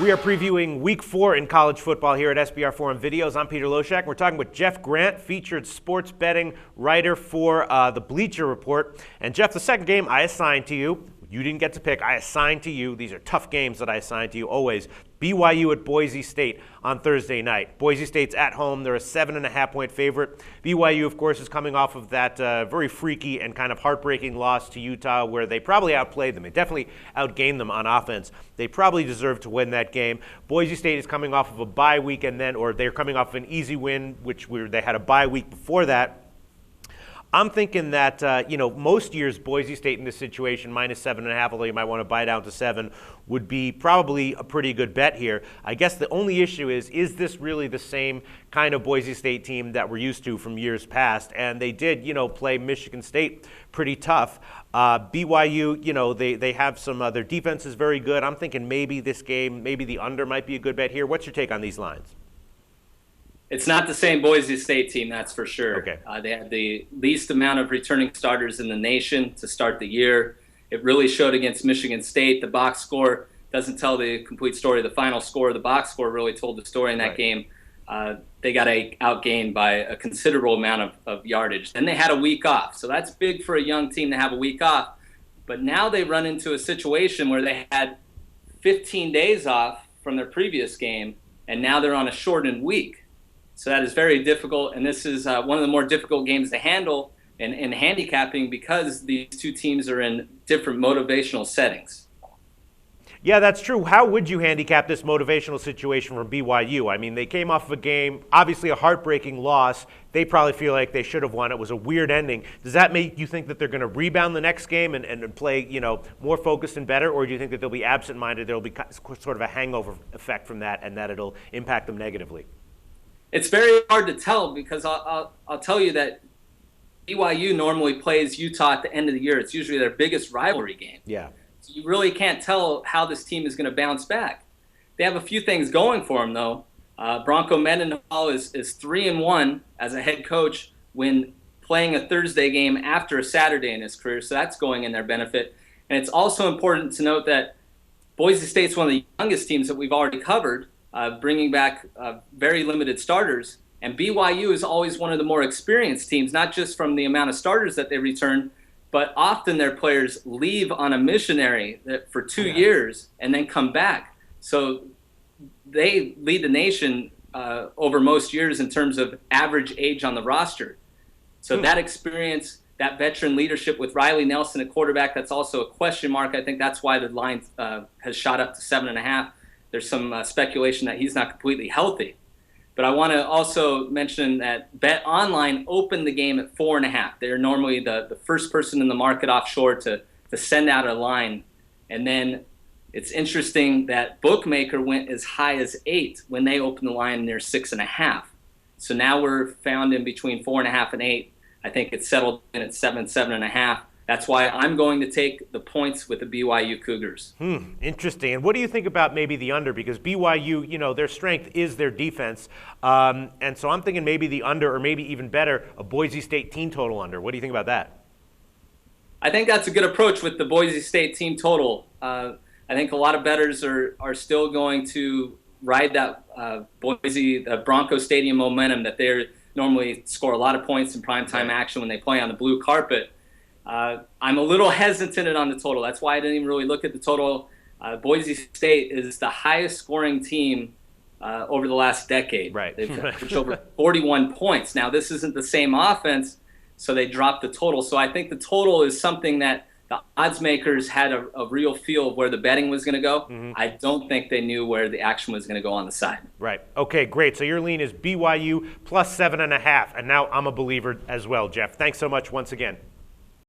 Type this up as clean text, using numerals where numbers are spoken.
We are previewing Week 4 in college football here at SBR Videos. I'm Peter Loshak. We're talking with Jeff Grant, featured sports betting writer for the Bleacher Report. And Jeff, the second game I assigned to you, you didn't get to pick, I assigned to you. These are tough games that I assigned to you always. BYU at Boise State on Thursday night. Boise State's at home. They're a 7.5-point favorite. BYU, of course, is coming off of that very freaky and kind of heartbreaking loss to Utah where they probably outplayed them. They definitely outgained them on offense. They probably deserved to win that game. Boise State is coming off of a bye week or they're coming off of an easy win, they had a bye week before that. I'm thinking that, most years Boise State in this situation, minus 7.5, although you might want to buy down to 7, would be probably a pretty good bet here. I guess the only issue is this really the same kind of Boise State team that we're used to from years past? And they did, play Michigan State pretty tough. BYU, they have some, their defense is very good. I'm thinking maybe this game, maybe the under might be a good bet here. What's your take on these lines? It's not the same Boise State team, that's for sure. Okay. They had the least amount of returning starters in the nation to start the year. It really showed against Michigan State. The box score doesn't tell the complete story. The final score, the box score, really told the story in that game. They got outgained by a considerable amount of yardage. Then they had a week off. So that's big for a young team to have a week off. But now they run into a situation where they had 15 days off from their previous game, and now they're on a shortened week. So that is very difficult, and this is one of the more difficult games to handle in handicapping because these two teams are in different motivational settings. Yeah, that's true. How would you handicap this motivational situation from BYU? I mean, they came off of a game, obviously a heartbreaking loss. They probably feel like they should have won. It was a weird ending. Does that make you think that they're going to rebound the next game and play, more focused and better, or do you think that they'll be absent-minded, there'll be sort of a hangover effect from that, and that it'll impact them negatively? It's very hard to tell because I'll tell you that BYU normally plays Utah at the end of the year. It's usually their biggest rivalry game. Yeah. So you really can't tell how this team is going to bounce back. They have a few things going for them, though. Bronco Mendenhall is 3-1 as a head coach when playing a Thursday game after a Saturday in his career, so that's going in their benefit. And it's also important to note that Boise State's one of the youngest teams that we've already covered, bringing back very limited starters. And BYU is always one of the more experienced teams, not just from the amount of starters that they return, but often their players leave on a missionary for 2 years and then come back. So they lead the nation over most years in terms of average age on the roster. So that experience, that veteran leadership with Riley Nelson at quarterback, that's also a question mark. I think that's why the line has shot up to 7.5. There's some speculation that he's not completely healthy. But I want to also mention that Bet Online opened the game at 4.5. They're normally the first person in the market offshore to send out a line. And then it's interesting that Bookmaker went as high as 8 when they opened the line near 6.5. So now we're found in between 4.5 and 8. I think it's settled in at 7.5. That's why I'm going to take the points with the BYU Cougars. Interesting. And what do you think about maybe the under? Because BYU, their strength is their defense. And so I'm thinking maybe the under, or maybe even better, a Boise State team total under. What do you think about that? I think that's a good approach with the Boise State team total. I think a lot of bettors are still going to ride that the Broncos Stadium momentum that they normally score a lot of points in primetime action when they play on the blue carpet. I'm a little hesitant on the total. That's why I didn't even really look at the total. Boise State is the highest scoring team over the last decade. Right. They've averaged over 41 points. Now, this isn't the same offense, so they dropped the total. So I think the total is something that the odds makers had a real feel of where the betting was going to go. I don't think they knew where the action was going to go on the side. Right. Okay, great. So your lean is BYU plus 7.5. And now I'm a believer as well, Jeff. Thanks so much once again.